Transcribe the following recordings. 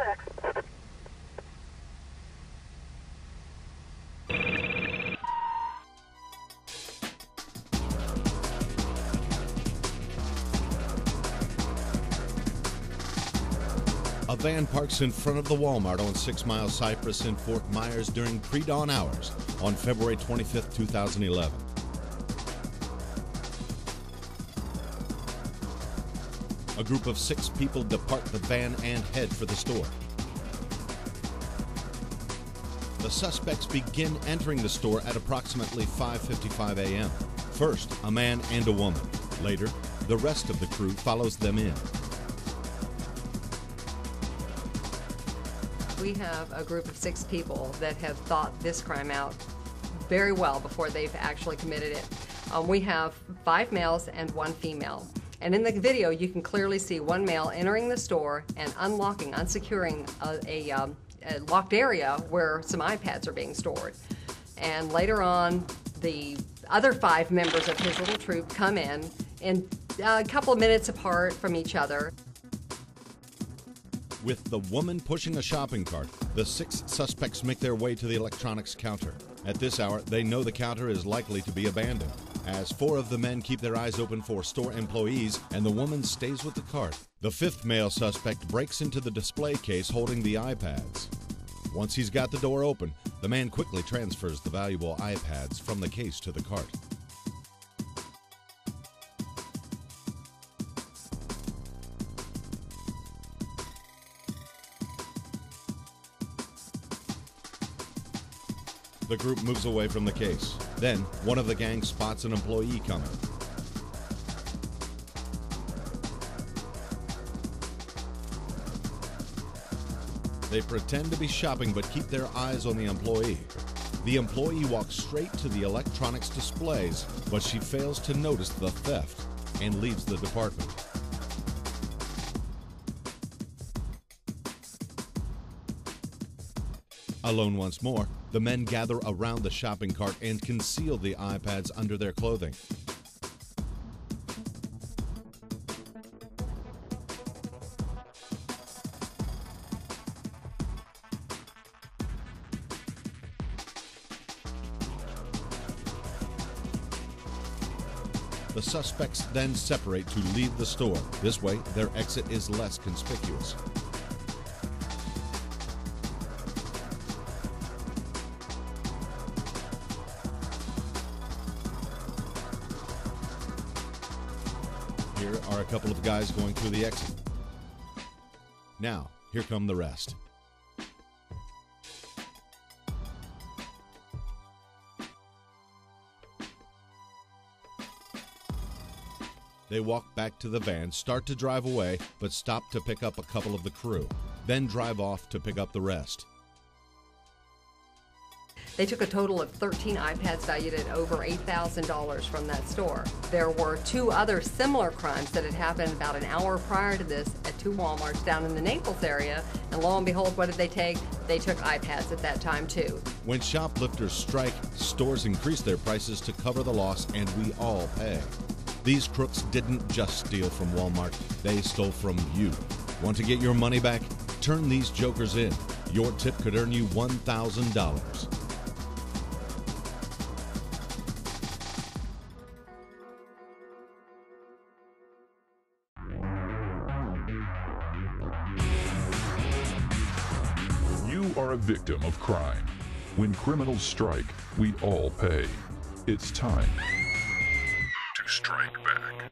6. A van parks in front of the Walmart on 6 Mile Cypress in Fort Myers during pre-dawn hours on February 25, 2011. A group of 6 people depart the van and head for the store. The suspects begin entering the store at approximately 5:55 a.m. First, a man and a woman. Later, the rest of the crew follows them in. We have a group of 6 people that have thought this crime out very well before they've actually committed it. We have 5 males and 1 female. And in the video, you can clearly see one male entering the store and unsecuring a locked area where some iPads are being stored. And later on, the other 5 members of his little troop come in a couple of minutes apart from each other. With the woman pushing a shopping cart, the 6 suspects make their way to the electronics counter. At this hour, they know the counter is likely to be abandoned, as 4 of the men keep their eyes open for store employees and the woman stays with the cart. The 5th male suspect breaks into the display case holding the iPads. Once he's got the door open, the man quickly transfers the valuable iPads from the case to the cart. The group moves away from the case. Then, one of the gang spots an employee coming. They pretend to be shopping but keep their eyes on the employee. The employee walks straight to the electronics displays, but she fails to notice the theft and leaves the department. Alone once more, the men gather around the shopping cart and conceal the iPads under their clothing. The suspects then separate to leave the store. This way, their exit is less conspicuous. Here are a couple of guys going through the exit. Now, here come the rest. They walk back to the van, start to drive away, but stop to pick up a couple of the crew, then drive off to pick up the rest. They took a total of 13 iPads valued at over $8,000 from that store. There were 2 other similar crimes that had happened about an hour prior to this at 2 Walmarts down in the Naples area, and lo and behold, what did they take? They took iPads at that time too. When shoplifters strike, stores increase their prices to cover the loss, and we all pay. These crooks didn't just steal from Walmart, they stole from you. Want to get your money back? Turn these jokers in. Your tip could earn you $1,000. You are a victim of crime. When criminals strike, we all pay. It's time to strike back.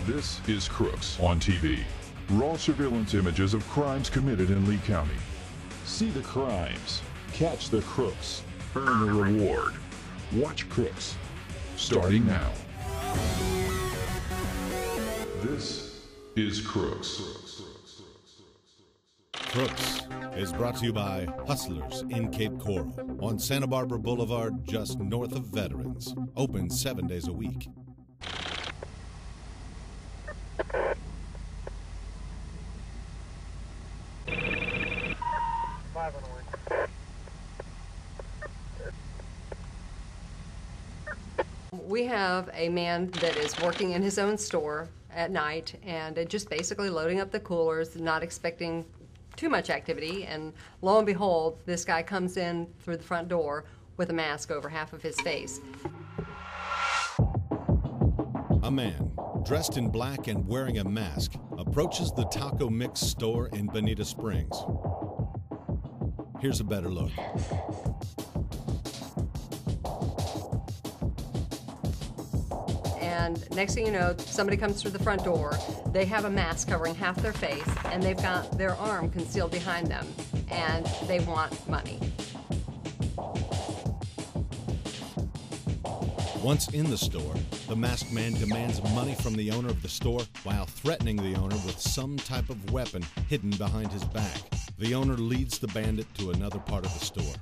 This is Crooks on TV. Raw surveillance images of crimes committed in Lee County. See the crimes, catch the crooks, earn the reward. Watch Crooks, starting now. This is Crooks. Crooks is brought to you by Hustlers in Cape Coral on Santa Barbara Boulevard, just north of Veterans. Open 7 days a week. We have a man that is working in his own store at night and just basically loading up the coolers, not expecting too much activity, and lo and behold, this guy comes in through the front door with a mask over half of his face. A man, dressed in black and wearing a mask, approaches the Taco Mix store in Bonita Springs. Here's a better look. And next thing you know, somebody comes through the front door. They have a mask covering half their face, and they've got their arm concealed behind them, and they want money. Once in the store, the masked man demands money from the owner of the store while threatening the owner with some type of weapon hidden behind his back. The owner leads the bandit to another part of the store.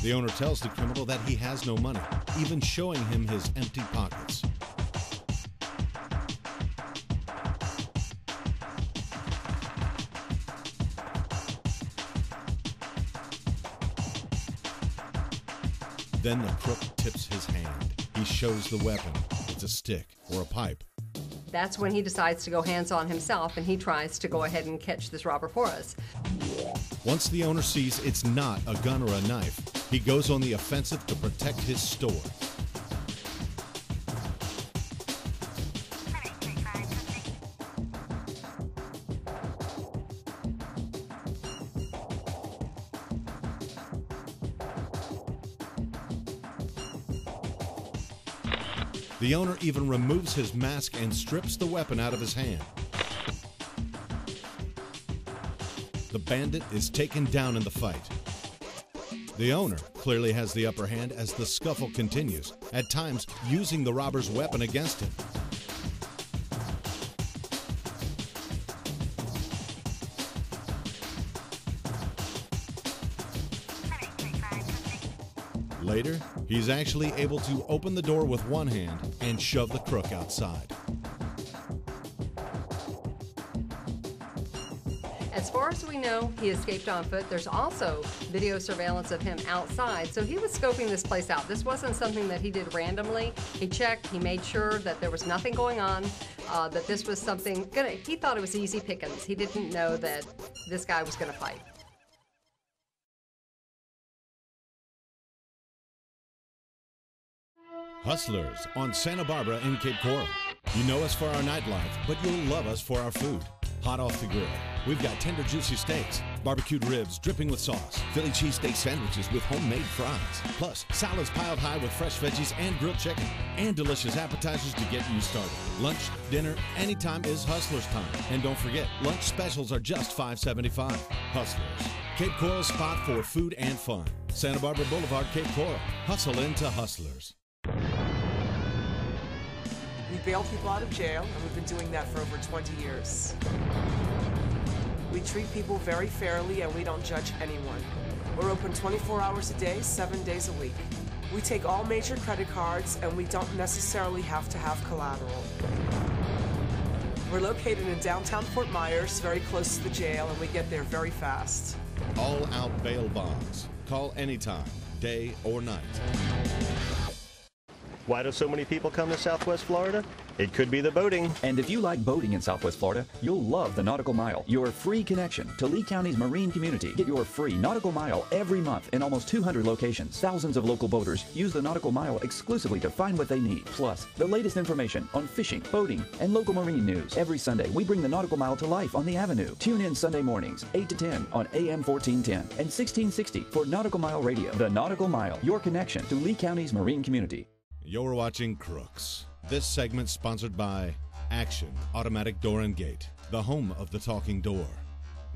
The owner tells the criminal that he has no money, even showing him his empty pockets. Then the crook tips his hand. He shows the weapon. It's a stick or a pipe. That's when he decides to go hands-on himself, and he tries to go ahead and catch this robber for us. Once the owner sees it's not a gun or a knife, he goes on the offensive to protect his store. The owner even removes his mask and strips the weapon out of his hand. The bandit is taken down in the fight. The owner clearly has the upper hand as the scuffle continues, at times using the robber's weapon against him. Later, he's actually able to open the door with one hand and shove the crook outside. As far as we know, he escaped on foot. There's also video surveillance of him outside, so he was scoping this place out. This wasn't something that he did randomly. He checked, he made sure that there was nothing going on, that this was something he thought it was easy pickings. He didn't know that this guy was gonna fight. Hustlers on Santa Barbara in Cape Coral. You know us for our nightlife, but you'll love us for our food. Hot off the grill, we've got tender juicy steaks, barbecued ribs dripping with sauce, Philly cheesesteak sandwiches with homemade fries, plus salads piled high with fresh veggies and grilled chicken, and delicious appetizers to get you started. Lunch, dinner, anytime is Hustlers time. And don't forget, lunch specials are just $5.75. Hustlers, Cape Coral's spot for food and fun. Santa Barbara Boulevard, Cape Coral. Hustle into Hustlers. We bail people out of jail, and we've been doing that for over 20 years. We treat people very fairly, and we don't judge anyone. We're open 24 hours a day, 7 days a week. We take all major credit cards, and we don't necessarily have to have collateral. We're located in downtown Fort Myers, very close to the jail, and we get there very fast. All-out bail bonds. Call anytime, day or night. Why do so many people come to Southwest Florida? It could be the boating. And if you like boating in Southwest Florida, you'll love the Nautical Mile, your free connection to Lee County's marine community. Get your free Nautical Mile every month in almost 200 locations. Thousands of local boaters use the Nautical Mile exclusively to find what they need. Plus, the latest information on fishing, boating, and local marine news. Every Sunday, we bring the Nautical Mile to life on the Avenue. Tune in Sunday mornings, 8 to 10 on AM 1410 and 1660 for Nautical Mile Radio. The Nautical Mile, your connection to Lee County's marine community. You're watching Crooks. This segment sponsored by Action Automatic Door and Gate, the home of the talking door.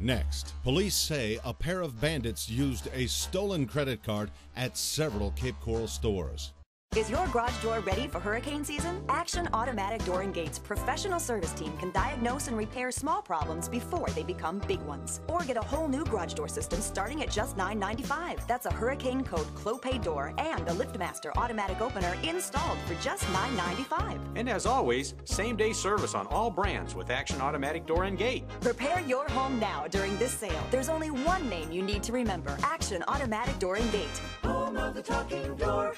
Next, police say a pair of bandits used a stolen credit card at several Cape Coral stores. Is your garage door ready for hurricane season? Action Automatic Door and Gate's professional service team can diagnose and repair small problems before they become big ones. Or get a whole new garage door system starting at just $9.95. That's a Hurricane Code Clopay door and a LiftMaster automatic opener installed for just $9.95. And as always, same-day service on all brands with Action Automatic Door and Gate. Prepare your home now during this sale. There's only one name you need to remember. Action Automatic Door and Gate. Home of the talking door.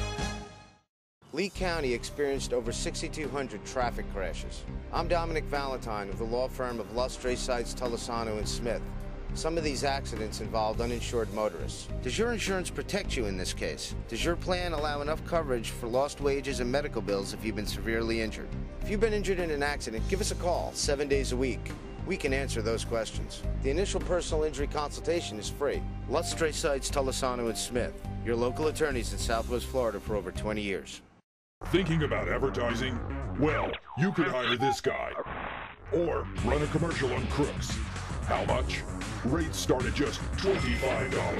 Lee County experienced over 6,200 traffic crashes. I'm Dominic Valentine of the law firm of Lustre, Seitz, Tolosano & Smith. Some of these accidents involved uninsured motorists. Does your insurance protect you in this case? Does your plan allow enough coverage for lost wages and medical bills if you've been severely injured? If you've been injured in an accident, give us a call 7 days a week. We can answer those questions. The initial personal injury consultation is free. Lustre, Seitz, Tolosano & Smith, your local attorneys in Southwest Florida for over 20 years. Thinking about advertising? Well, you could hire this guy. Or run a commercial on Crooks. How much? Rates start at just $25.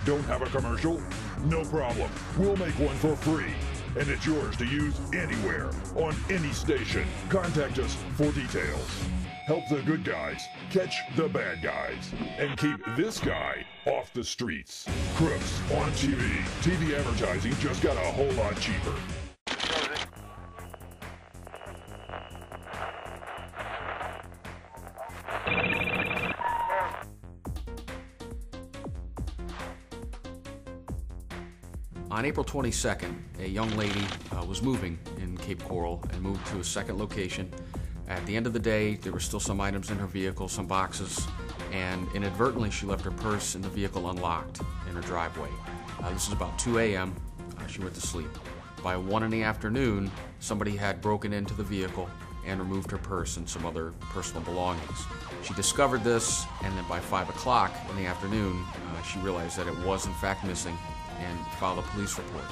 Don't have a commercial? No problem. We'll make one for free. And it's yours to use anywhere, on any station. Contact us for details. Help the good guys catch the bad guys. And keep this guy off the streets. Crooks on TV. TV advertising just got a whole lot cheaper. On April 22nd, a young lady was moving in Cape Coral and moved to a second location. At the end of the day, there were still some items in her vehicle, some boxes, and inadvertently she left her purse in the vehicle unlocked in her driveway. This is about 2 a.m. She went to sleep. By 1 in the afternoon, somebody had broken into the vehicle and removed her purse and some other personal belongings. She discovered this, and then by 5 o'clock in the afternoon, she realized that it was in fact missing and filed a police report.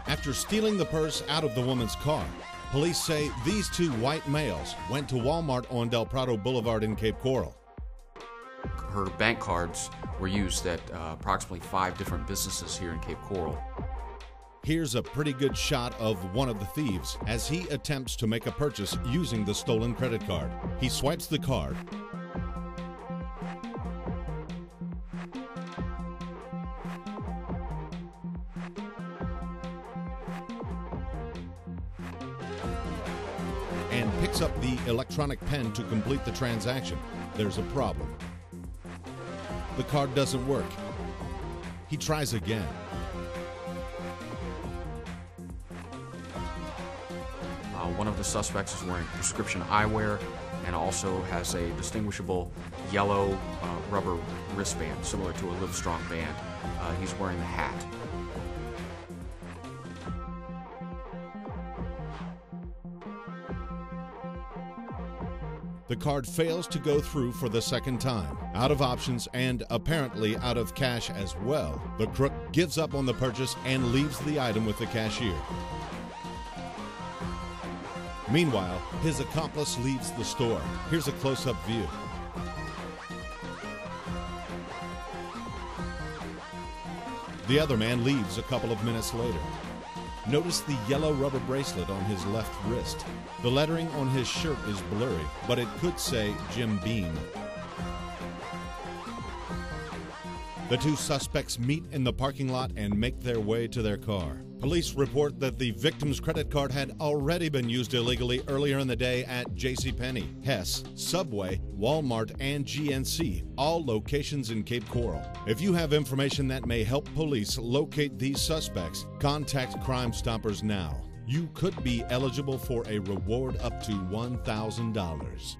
After stealing the purse out of the woman's car, police say these two white males went to Walmart on Del Prado Boulevard in Cape Coral. Her bank cards were used at approximately 5 different businesses here in Cape Coral. Here's a pretty good shot of one of the thieves as he attempts to make a purchase using the stolen credit card. He swipes the card, and picks up the electronic pen to complete the transaction. There's a problem. The card doesn't work. He tries again. One of the suspects is wearing prescription eyewear and also has a distinguishable yellow rubber wristband, similar to a Livestrong band. He's wearing the hat. The card fails to go through for the second time. Out of options and apparently out of cash as well, the crook gives up on the purchase and leaves the item with the cashier. Meanwhile, his accomplice leaves the store. Here's a close-up view. The other man leaves a couple of minutes later. Notice the yellow rubber bracelet on his left wrist. The lettering on his shirt is blurry, but it could say Jim Beam. The two suspects meet in the parking lot and make their way to their car. Police report that the victim's credit card had already been used illegally earlier in the day at JCPenney, Hess, Subway, Walmart, and GNC, all locations in Cape Coral. If you have information that may help police locate these suspects, contact Crime Stoppers now. You could be eligible for a reward up to $1,000.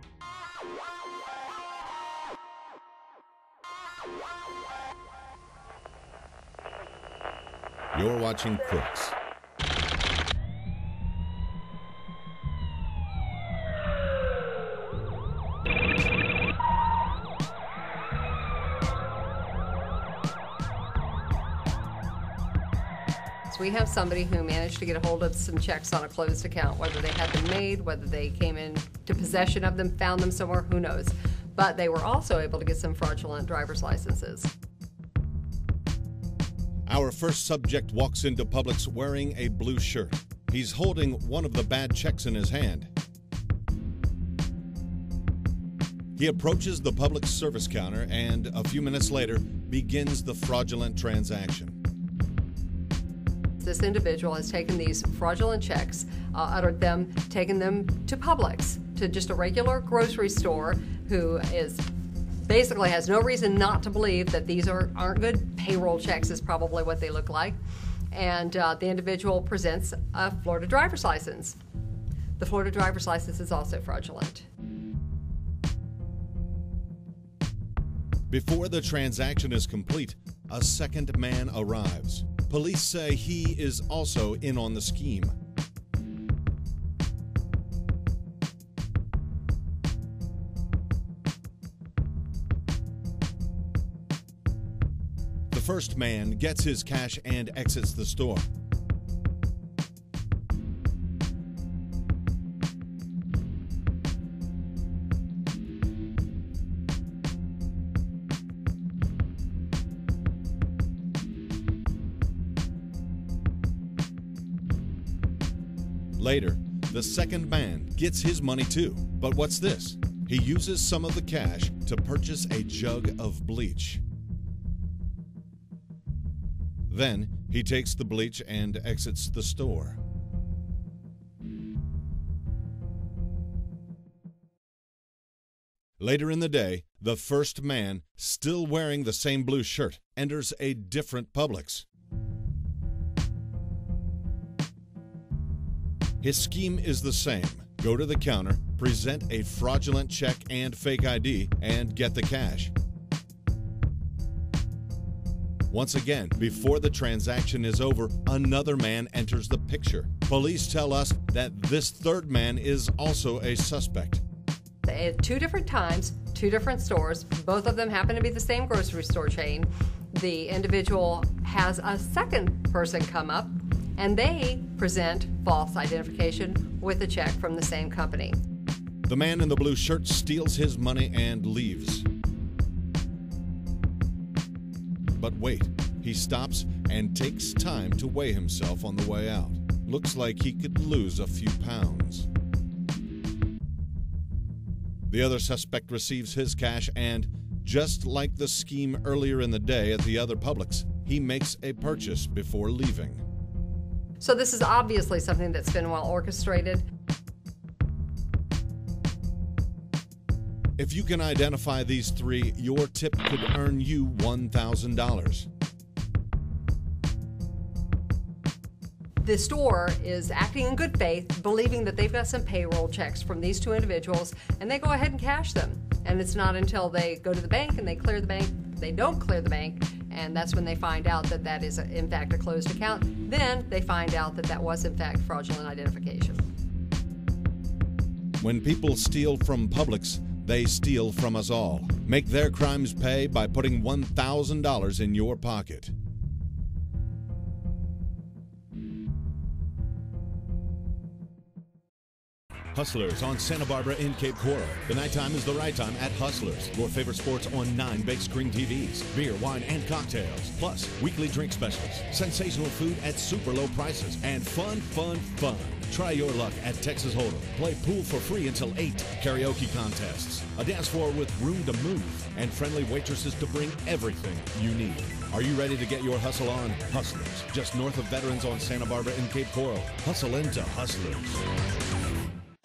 You're watching Crooks. So we have somebody who managed to get a hold of some checks on a closed account, whether they had them made, whether they came into possession of them, found them somewhere, who knows. But they were also able to get some fraudulent driver's licenses. Our first subject walks into Publix wearing a blue shirt. He's holding one of the bad checks in his hand. He approaches the Publix service counter and, a few minutes later, begins the fraudulent transaction. This individual has taken these fraudulent checks, taken them to Publix, to just a regular grocery store, who is basically has no reason not to believe that these aren't good. Payroll checks is probably what they look like. and the individual presents a Florida driver's license. The Florida driver's license is also fraudulent. Before the transaction is complete, a second man arrives. Police say he is also in on the scheme. The first man gets his cash and exits the store. Later, the second man gets his money too. But what's this? He uses some of the cash to purchase a jug of bleach. Then, he takes the bleach and exits the store. Later in the day, the first man, still wearing the same blue shirt, enters a different Publix. His scheme is the same. Go to the counter, present a fraudulent check and fake ID, and get the cash. Once again, before the transaction is over, another man enters the picture. Police tell us that this third man is also a suspect. At 2 different times, 2 different stores, both of them happen to be the same grocery store chain. The individual has a second person come up, and they present false identification with a check from the same company. The man in the blue shirt steals his money and leaves. But wait, he stops and takes time to weigh himself on the way out. Looks like he could lose a few pounds. The other suspect receives his cash and, just like the scheme earlier in the day at the other Publix, he makes a purchase before leaving. So this is obviously something that's been well orchestrated. If you can identify these 3, your tip could earn you $1,000. The store is acting in good faith, believing that they've got some payroll checks from these 2 individuals, and they go ahead and cash them. And it's not until they go to the bank and they clear the bank, they don't clear the bank, and that's when they find out that that is in fact a closed account. Then they find out that that was in fact fraudulent identification. When people steal from Publix, they steal from us all. Make their crimes pay by putting $1,000 in your pocket. Hustlers on Santa Barbara in Cape Coral. The nighttime is the right time at Hustlers. Your favorite sports on 9 big screen TVs, beer, wine, and cocktails. Plus, weekly drink specials, sensational food at super low prices, and fun. Try your luck at Texas Hold'em. Play pool for free until 8. Karaoke contests, a dance floor with room to move, and friendly waitresses to bring everything you need. Are you ready to get your hustle on? Hustlers, just north of Veterans on Santa Barbara in Cape Coral. Hustle into Hustlers.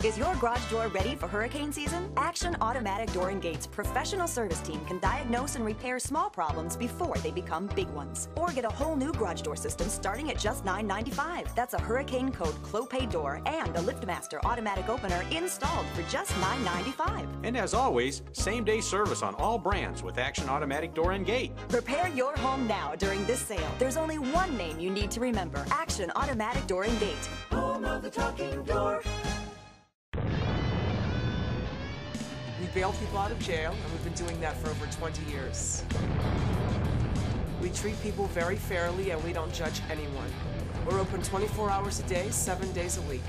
Is your garage door ready for hurricane season? Action Automatic Door and Gates professional service team can diagnose and repair small problems before they become big ones. Or get a whole new garage door system starting at just $9.95. That's a Hurricane Code Clopay door and a LiftMaster automatic opener installed for just $9.95. And as always, same-day service on all brands with Action Automatic Door and Gate. Prepare your home now during this sale. There's only one name you need to remember. Action Automatic Door and Gate. Home of the talking door. We bail people out of jail, and we've been doing that for over 20 years. We treat people very fairly, and we don't judge anyone. We're open 24 hours a day, 7 days a week.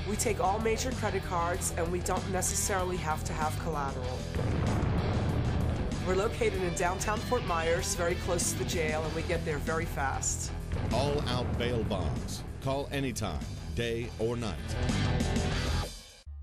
We take all major credit cards, and we don't necessarily have to have collateral. We're located in downtown Fort Myers, very close to the jail, and we get there very fast. All-out bail bonds. Call anytime, day or night.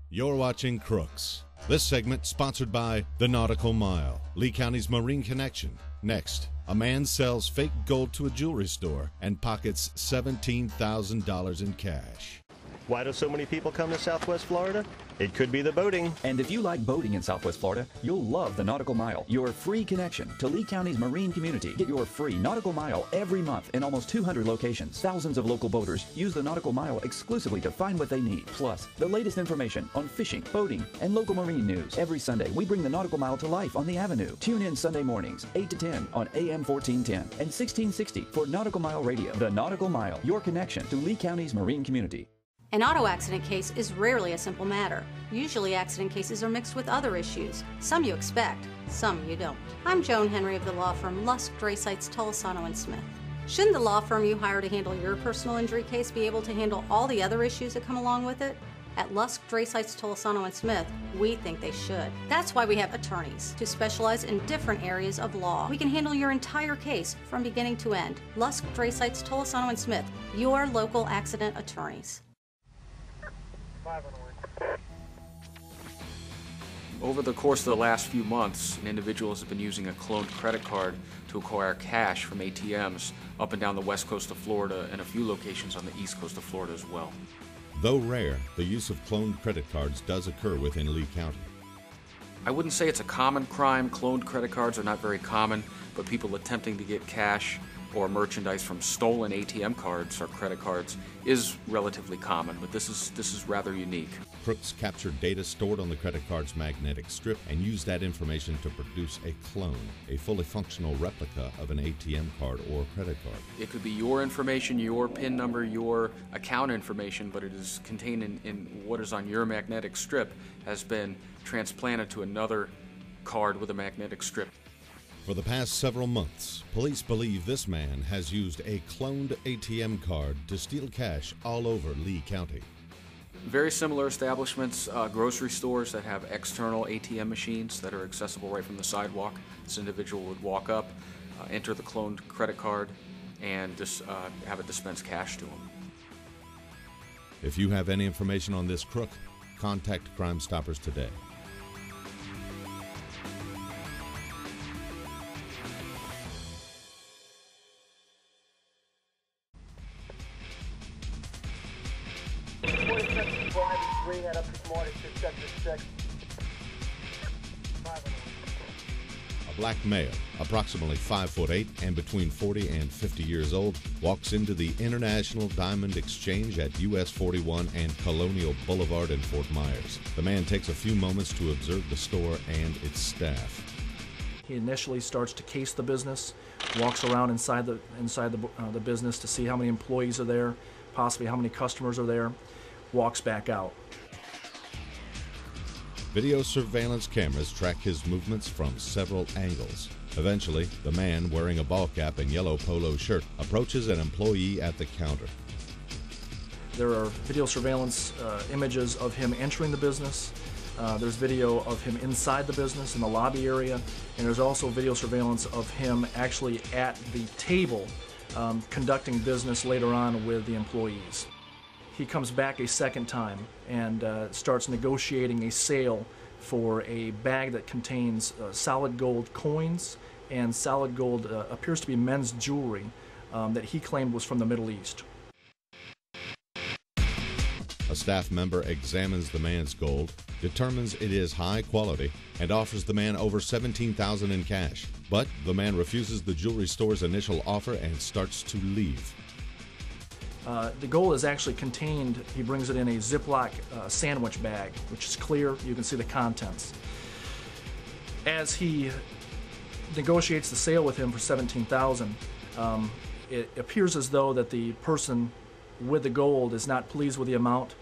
You're watching Crooks. This segment sponsored by The Nautical Mile, Lee County's Marine Connection. Next, a man sells fake gold to a jewelry store and pockets $17,000 in cash. Why do so many people come to Southwest Florida? It could be the boating. And if you like boating in Southwest Florida, you'll love the Nautical Mile, your free connection to Lee County's marine community. Get your free Nautical Mile every month in almost 200 locations. Thousands of local boaters use the Nautical Mile exclusively to find what they need. Plus, the latest information on fishing, boating, and local marine news. Every Sunday, we bring the Nautical Mile to life on the Avenue. Tune in Sunday mornings, 8 to 10 on AM 1410 and 1660 for Nautical Mile Radio. The Nautical Mile, your connection to Lee County's marine community. An auto accident case is rarely a simple matter. Usually accident cases are mixed with other issues. Some you expect, some you don't. I'm Joan Henry of the law firm Lusk, Draysites, Tolosano & Smith. Shouldn't the law firm you hire to handle your personal injury case be able to handle all the other issues that come along with it? At Lusk, Draysites, Tolosano & Smith, we think they should. That's why we have attorneys to specialize in different areas of law. We can handle your entire case from beginning to end. Lusk, Draysites, Tolosano & Smith, your local accident attorneys. Over the course of the last few months, individuals have been using a cloned credit card to acquire cash from ATMs up and down the west coast of Florida and a few locations on the east coast of Florida as well. Though rare, the use of cloned credit cards does occur within Lee County. I wouldn't say it's a common crime. Cloned credit cards are not very common, but people attempting to get cash or merchandise from stolen ATM cards or credit cards is relatively common, but this is rather unique. Crooks capture data stored on the credit card's magnetic strip and use that information to produce a clone, a fully functional replica of an ATM card or credit card. It could be your information, your PIN number, your account information, but it is contained in what is on your magnetic strip has been transplanted to another card with a magnetic strip. For the past several months, police believe this man has used a cloned ATM card to steal cash all over Lee County. Very similar establishments, grocery stores that have external ATM machines that are accessible right from the sidewalk. This individual would walk up, enter the cloned credit card, and just have it dispense cash to him. If you have any information on this crook, contact Crime Stoppers today. A black male, approximately 5'8" and between 40 and 50 years old, walks into the International Diamond Exchange at US 41 and Colonial Boulevard in Fort Myers. The man takes a few moments to observe the store and its staff. He initially starts to case the business, walks around inside the business to see how many employees are there, possibly how many customers are there, walks back out. Video surveillance cameras track his movements from several angles. Eventually, the man wearing a ball cap and yellow polo shirt approaches an employee at the counter. There are video surveillance images of him entering the business. There's video of him inside the business in the lobby area, and there's also video surveillance of him actually at the table conducting business later on with the employees. He comes back a second time and starts negotiating a sale for a bag that contains solid gold coins and solid gold appears to be men's jewelry that he claimed was from the Middle East. A staff member examines the man's gold, determines it is high quality, and offers the man over $17,000 in cash. But the man refuses the jewelry store's initial offer and starts to leave. The gold is actually contained, he brings it in a Ziploc sandwich bag, which is clear, you can see the contents. As he negotiates the sale with him for $17,000, it appears as though that the person with the gold is not pleased with the amount.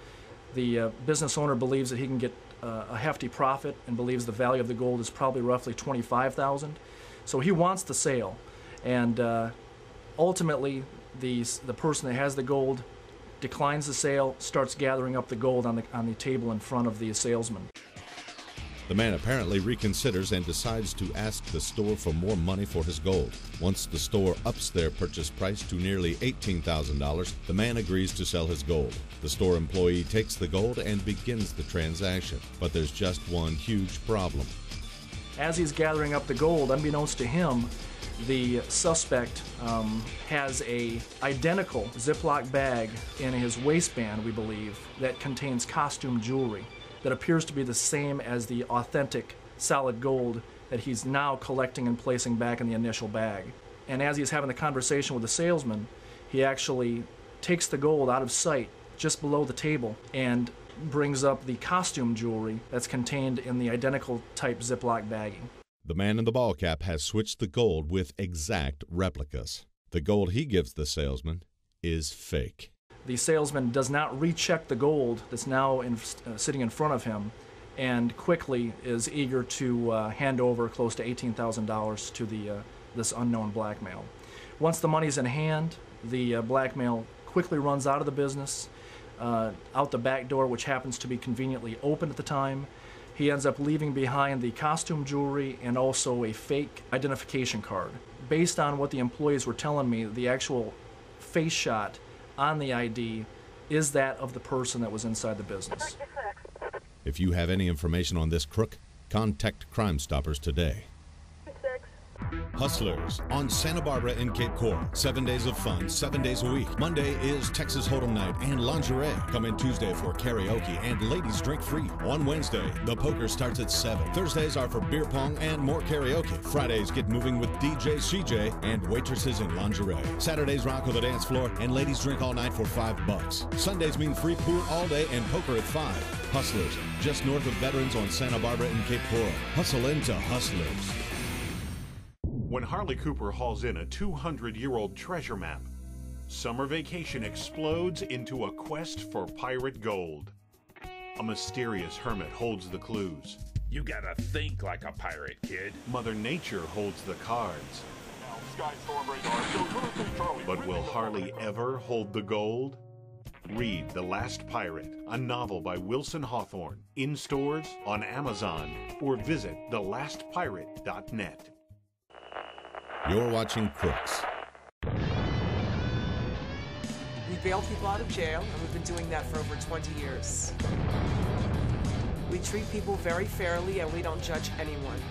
The business owner believes that he can get a hefty profit and believes the value of the gold is probably roughly $25,000. So he wants the sale, and ultimately the person that has the gold declines the sale, starts gathering up the gold on the table in front of the salesman. The man apparently reconsiders and decides to ask the store for more money for his gold. Once the store ups their purchase price to nearly $18,000, the man agrees to sell his gold. The store employee takes the gold and begins the transaction. But there's just one huge problem. As he's gathering up the gold, unbeknownst to him, The suspect has a identical Ziploc bag in his waistband, we believe, that contains costume jewelry that appears to be the same as the authentic solid gold that he's now collecting and placing back in the initial bag. And as he's having the conversation with the salesman, he actually takes the gold out of sight just below the table and brings up the costume jewelry that's contained in the identical type Ziploc bagging. The man in the ball cap has switched the gold with exact replicas. The gold he gives the salesman is fake. The salesman does not recheck the gold that's now sitting in front of him, and quickly is eager to hand over close to $18,000 to this unknown blackmail. Once the money's in hand, the blackmail quickly runs out of the business, out the back door, which happens to be conveniently open at the time. He ends up leaving behind the costume jewelry and also a fake identification card. Based on what the employees were telling me, the actual face shot on the ID is that of the person that was inside the business. If you have any information on this crook, contact Crime Stoppers today. Hustlers on Santa Barbara and Cape Coral. 7 days of fun, 7 days a week. Monday is Texas Hold'em Night and lingerie. Come in Tuesday for karaoke and ladies drink free. On Wednesday, the poker starts at 7. Thursdays are for beer pong and more karaoke. Fridays get moving with DJ CJ and waitresses in lingerie. Saturdays rock with a dance floor and ladies drink all night for $5. Sundays mean free pool all day and poker at 5. Hustlers, just north of Veterans on Santa Barbara and Cape Coral. Hustle into Hustlers. When Harley Cooper hauls in a 200-year-old treasure map, summer vacation explodes into a quest for pirate gold. A mysterious hermit holds the clues. You gotta think like a pirate, kid. Mother Nature holds the cards. But will Harley ever hold the gold? Read The Last Pirate, a novel by Wilson Hawthorne, in stores, on Amazon, or visit thelastpirate.net. You're watching Crooks. We bail people out of jail, and we've been doing that for over 20 years. We treat people very fairly, and we don't judge anyone.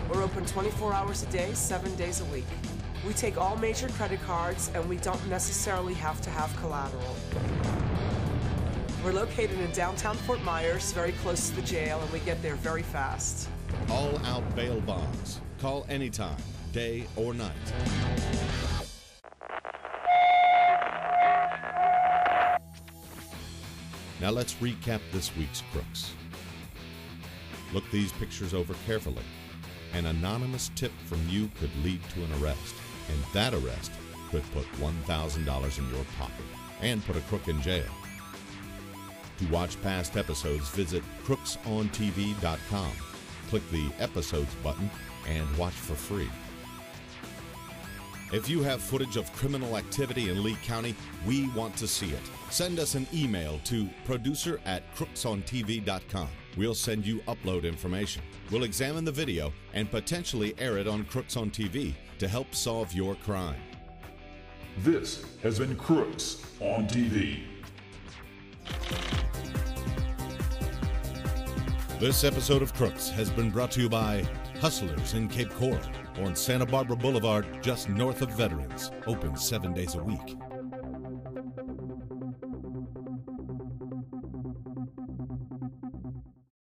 We're open 24 hours a day, 7 days a week. We take all major credit cards, and we don't necessarily have to have collateral. We're located in downtown Fort Myers, very close to the jail, and we get there very fast. All-out bail bonds. Call anytime, day or night. Now let's recap this week's crooks. Look these pictures over carefully. An anonymous tip from you could lead to an arrest, and that arrest could put $1,000 in your pocket and put a crook in jail. To watch past episodes, visit crooksontv.com. Click the Episodes button and watch for free. If you have footage of criminal activity in Lee County, we want to see it. Send us an email to producer@crooksontv.com. We'll send you upload information. We'll examine the video and potentially air it on Crooks on TV to help solve your crime. This has been Crooks on TV. This episode of Crooks has been brought to you by Hustlers in Cape Coral on Santa Barbara Boulevard, just north of Veterans. Open 7 days a week.